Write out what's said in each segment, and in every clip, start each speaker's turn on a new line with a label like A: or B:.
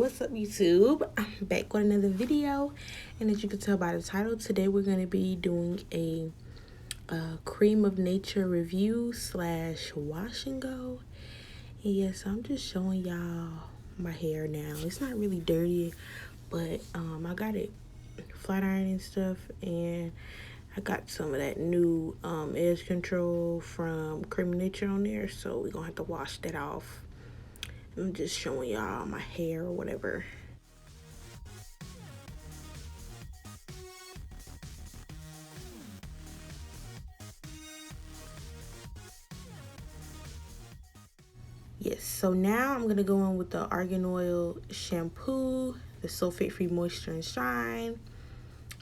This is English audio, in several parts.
A: What's up YouTube? I'm back with another video, and as you can tell by the title, today we're going to be doing a Creme of Nature review slash wash and go. And yes, I'm just showing y'all my hair now. It's not really dirty, but I got it flat ironed and stuff, and I got some of that new edge control from Creme of Nature on there, so we're gonna have to wash that off. I'm just showing y'all my hair or whatever. Yes, so now I'm gonna go in with the argan oil shampoo, the sulfate-free moisture and shine,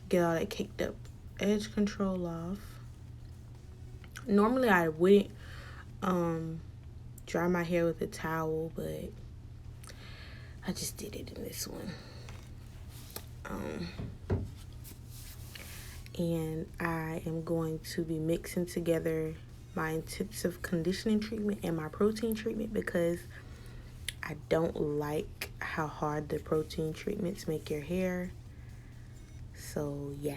A: get all that caked up edge control off. Normally I wouldn't dry my hair with a towel, but I just did it in this one. And I am going to be mixing together my intensive conditioning treatment and my protein treatment because I don't like how hard the protein treatments make your hair. So yeah.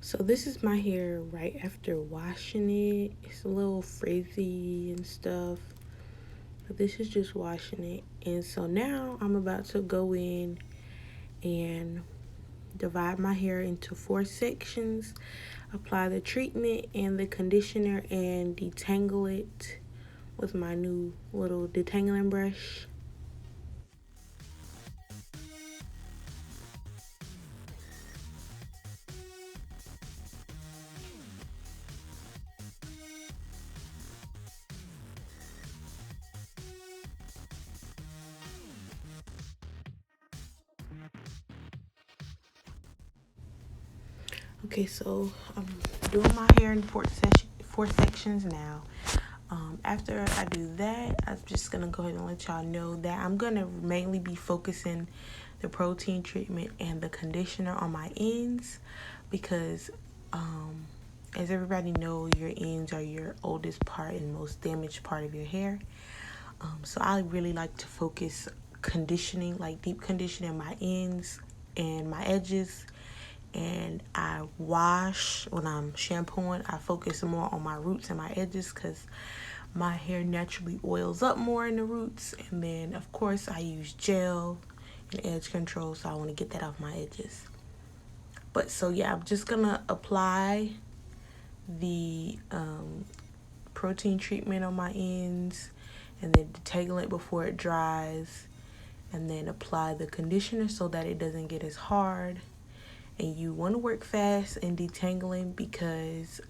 A: So this is my hair right after washing it. It's a little frizzy and stuff, but this is just washing it. And so now I'm about to go in and divide my hair into 4 sections, apply the treatment and the conditioner, and detangle it with my new little detangling brush. Okay, so I'm doing my hair in 4 sections now. After I do that, I'm just gonna go ahead and let y'all know that I'm gonna mainly be focusing the protein treatment and the conditioner on my ends because as everybody knows, your ends are your oldest part and most damaged part of your hair. So I really like to focus conditioning, like deep conditioning my ends and my edges. And I wash when I'm shampooing. I focus more on my roots and my edges because my hair naturally oils up more in the roots. And then of course I use gel and edge control, so I want to get that off my edges. But so yeah, I'm just gonna apply the protein treatment on my ends and then detangle it before it dries, and then apply the conditioner so that it doesn't get as hard. And you want to work fast in detangling because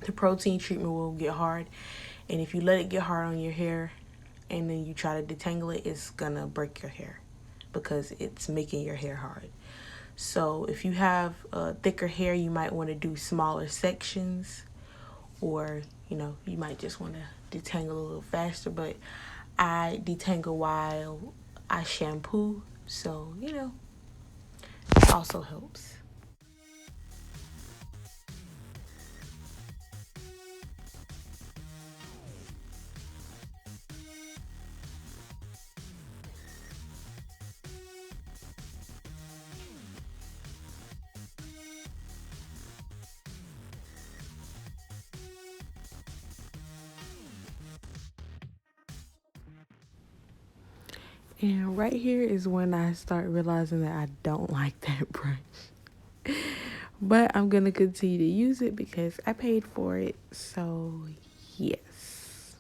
A: the protein treatment will get hard, and if you let it get hard on your hair and then you try to detangle it, it's gonna break your hair because it's making your hair hard. So if you have thicker hair, you might want to do smaller sections, or you might just want to detangle a little faster. But I detangle while I shampoo, so it also helps. And right here is when I start realizing that I don't like that brush. But I'm going to continue to use it because I paid for it. So, yes.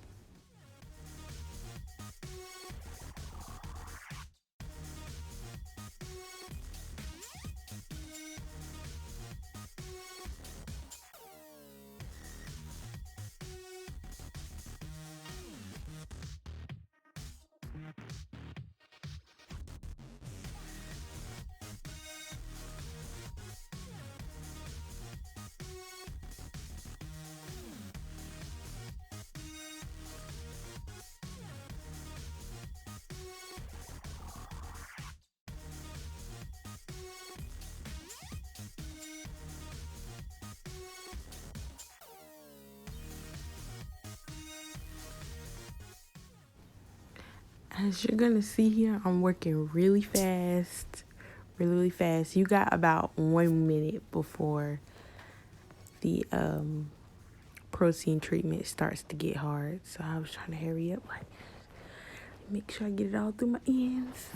A: As you're gonna see here, I'm working really fast, really fast. You got about 1 minute before the protein treatment starts to get hard. So I was trying to hurry up, like make sure I get it all through my ends.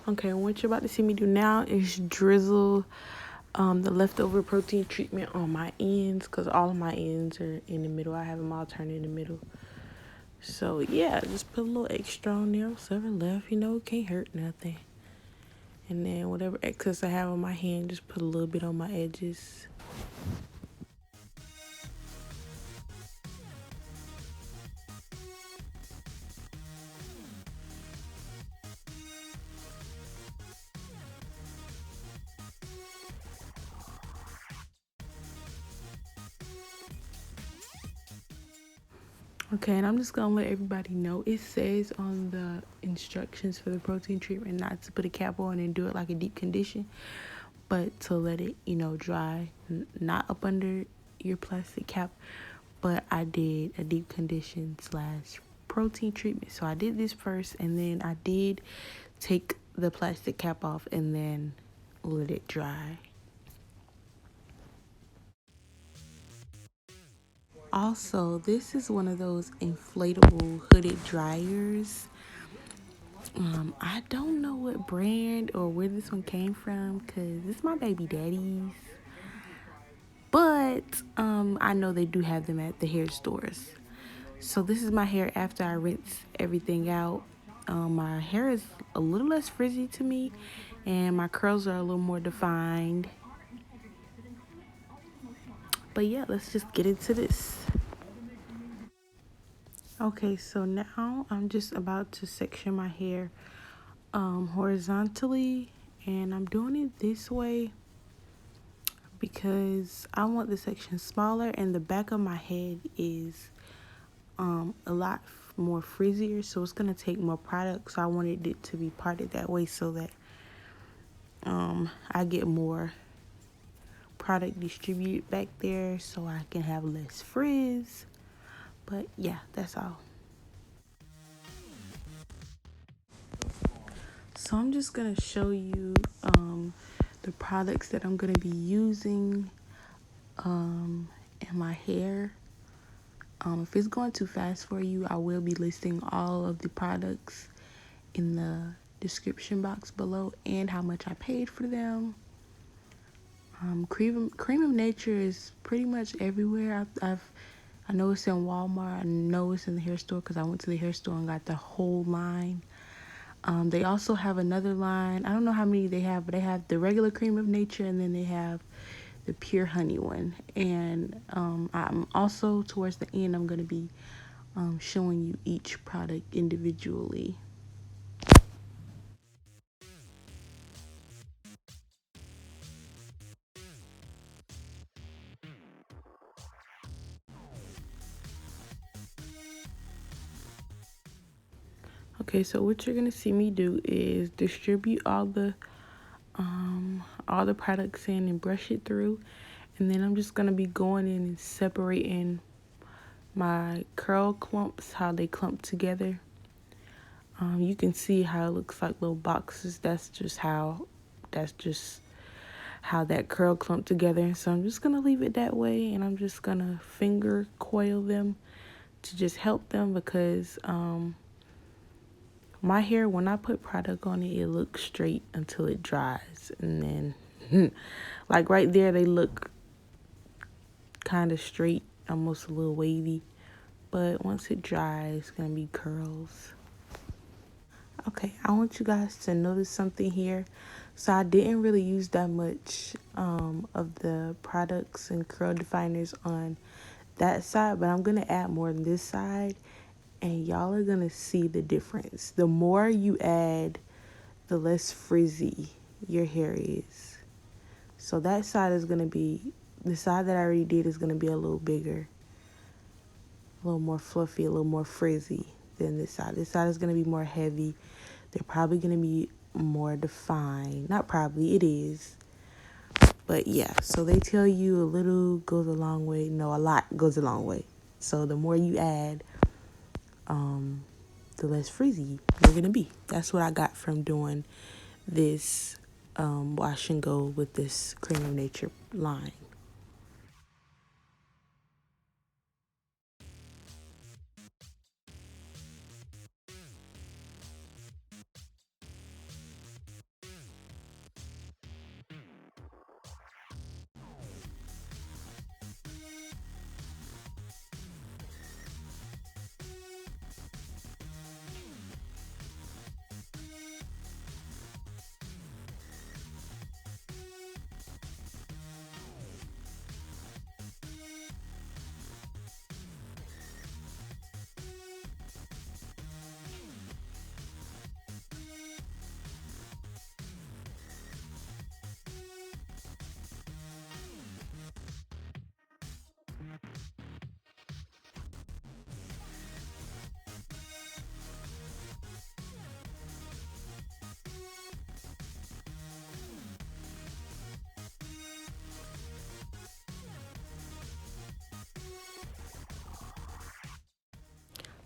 A: Okay, what you're about to see me do now is drizzle the leftover protein treatment on my ends, because all of my ends are in the middle. I have them all turned in the middle. So yeah, just put a little extra on there, whatever left, can't hurt nothing. And then whatever excess I have on my hand, just put a little bit on my edges. Okay, and I'm just gonna let everybody know, it says on the instructions for the protein treatment not to put a cap on and do it like a deep condition, but to let it, dry, not up under your plastic cap. But I did a deep condition / protein treatment. So I did this first, and then I did take the plastic cap off and then let it dry. Also, this is one of those inflatable hooded dryers. I don't know what brand or where this one came from, because it's my baby daddy's. But I know they do have them at the hair stores. So this is my hair after I rinse everything out. My hair is a little less frizzy to me, and my curls are a little more defined. But yeah, let's just get into this. Okay, so now I'm just about to section my hair horizontally, and I'm doing it this way because I want the section smaller, and the back of my head is a lot more frizzier, so it's gonna take more product. So I wanted it to be parted that way so that I get more product distributed back there, so I can have less frizz. But yeah, that's all. So I'm just gonna show you the products that I'm gonna be using in my hair. If it's going too fast for you, I will be listing all of the products in the description box below and how much I paid for them. Creme of Nature is pretty much everywhere. I know it's in Walmart. I know it's in the hair store because I went to the hair store and got the whole line. They also have another line. I don't know how many they have, but they have the regular Creme of Nature, and then they have the pure honey one. And I'm also, towards the end, I'm going to be showing you each product individually. Okay, so what you're gonna see me do is distribute all the products in and brush it through, and then I'm just gonna be going in and separating my curl clumps, how they clump together. You can see how it looks like little boxes. That's just how that curl clump together. So I'm just gonna leave it that way, and I'm just gonna finger coil them to just help them, because my hair, when I put product on it, it looks straight until it dries. And then, like right there, they look kind of straight, almost a little wavy. But once it dries, it's going to be curls. Okay, I want you guys to notice something here. So I didn't really use that much of the products and curl definers on that side, but I'm going to add more on this side, and y'all are going to see the difference. The more you add, the less frizzy your hair is. So that side is going to be, the side that I already did is going to be a little bigger, a little more fluffy, a little more frizzy than this side. This side is going to be more heavy. They're probably going to be more defined. Not probably, it is. But yeah, so they tell you a little goes a long way. No, a lot goes a long way. So the more you add, the less frizzy you're going to be. That's what I got from doing this wash and go with this Creme of Nature line.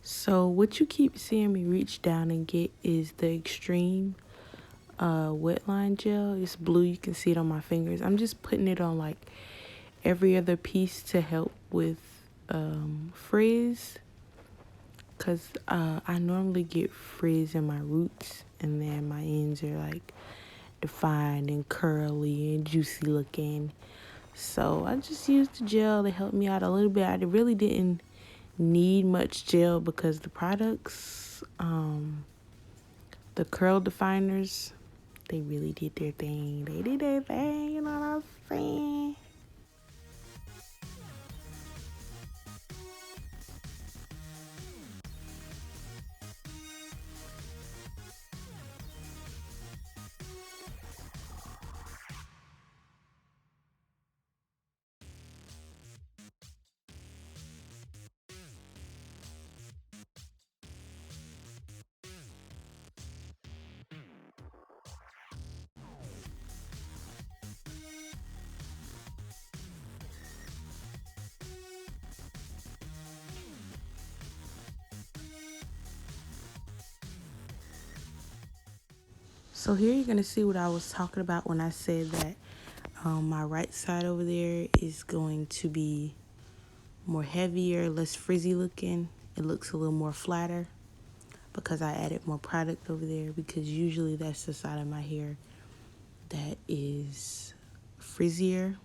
A: So what you keep seeing me reach down and get is the Xtreme wet line gel. It's blue. You can see it on my fingers. I'm just putting it on like every other piece to help with frizz. Because I normally get frizz in my roots, and then my ends are like defined and curly and juicy looking. So I just used the gel to help me out a little bit. I really didn't need much gel because the products, the curl definers, they really did their thing. They did their thing, you know what I'm saying? So here you're gonna see what I was talking about when I said that my right side over there is going to be more heavier, less frizzy looking. It looks a little more flatter because I added more product over there, because usually that's the side of my hair that is frizzier.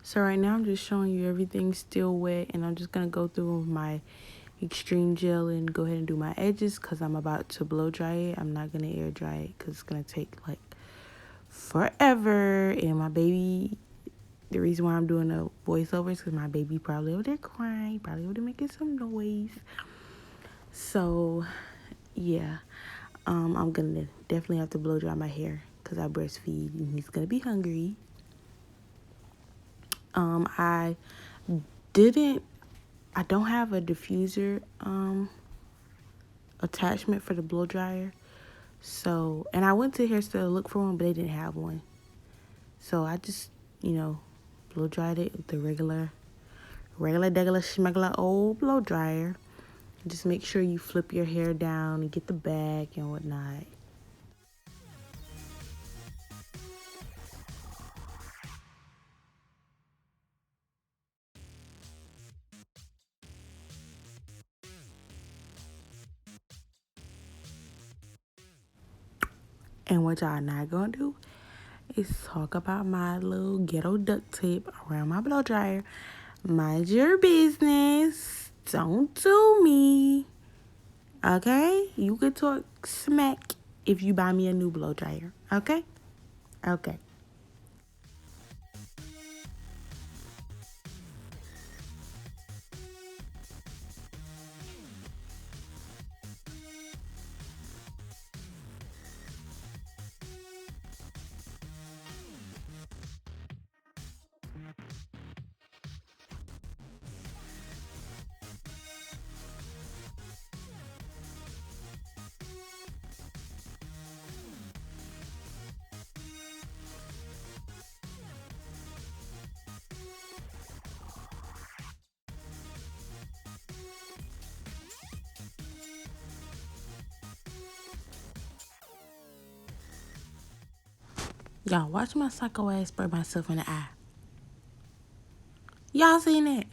A: So right now I'm just showing you everything's still wet, and I'm just going to go through my Xtreme gel and go ahead and do my edges because I'm about to blow dry it. I'm not going to air dry it because it's going to take like forever. And my baby, the reason why I'm doing a voiceover is because my baby probably over there crying, probably over there making some noise. So yeah, I'm going to definitely have to blow dry my hair because I breastfeed and he's going to be hungry. I don't have a diffuser attachment for the blow dryer. So, and I went to hair store to look for one, but they didn't have one. So I just, blow dried it with the regular schmegular old blow dryer. Just make sure you flip your hair down and get the bag and whatnot. And what y'all not gonna do is talk about my little ghetto duct tape around my blow dryer. Mind your business. Don't do me. Okay? You could talk smack if you buy me a new blow dryer. Okay? Okay. Y'all, watch my psycho ass spray myself in the eye. Y'all seen that?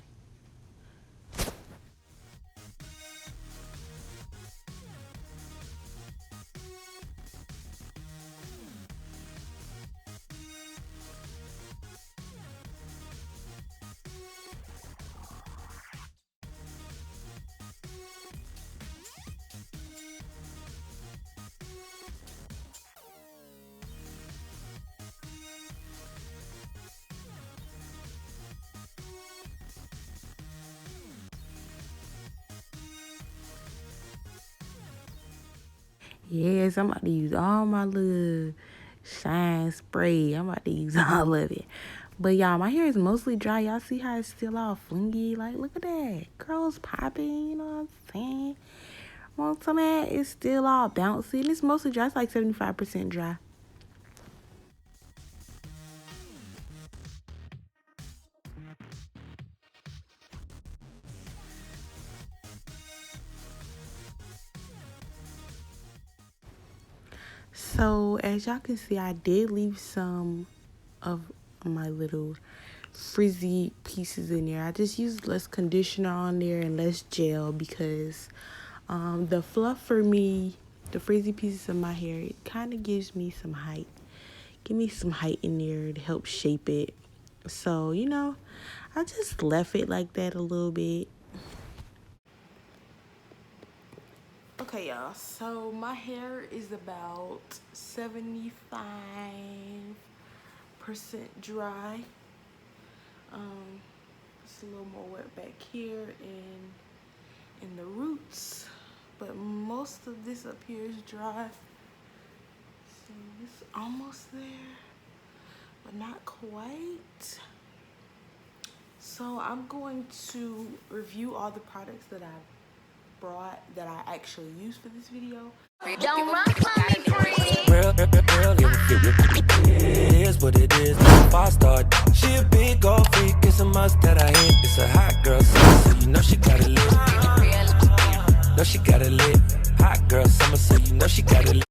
A: Yes, I'm about to use all my little shine spray. I'm about to use all of it. But y'all, my hair is mostly dry. Y'all see how it's still all flingy? Like, look at that. Curls popping, you know what I'm saying? Most of that is still all bouncy. And it's mostly dry. It's like 75% dry. So, as y'all can see, I did leave some of my little frizzy pieces in there. I just used less conditioner on there and less gel because the fluff for me, the frizzy pieces of my hair, it kind of gives me some height. Give me some height in there to help shape it. So, you know, I just left it like that a little bit. Okay, y'all, so my hair is about 75% dry. It's a little more wet back here in the roots, but most of this up here is dry. So it's almost there, but not quite. So I'm going to review all the products that I brought that I actually used for this video.
B: Don't run from me, free. Real, it is what it is. Five star. She a big old freak. It's a must that I hit. It's a hot girl summer, so you know she got it lit. Know she got it lit. Hot girl summer, so you know she got it lit.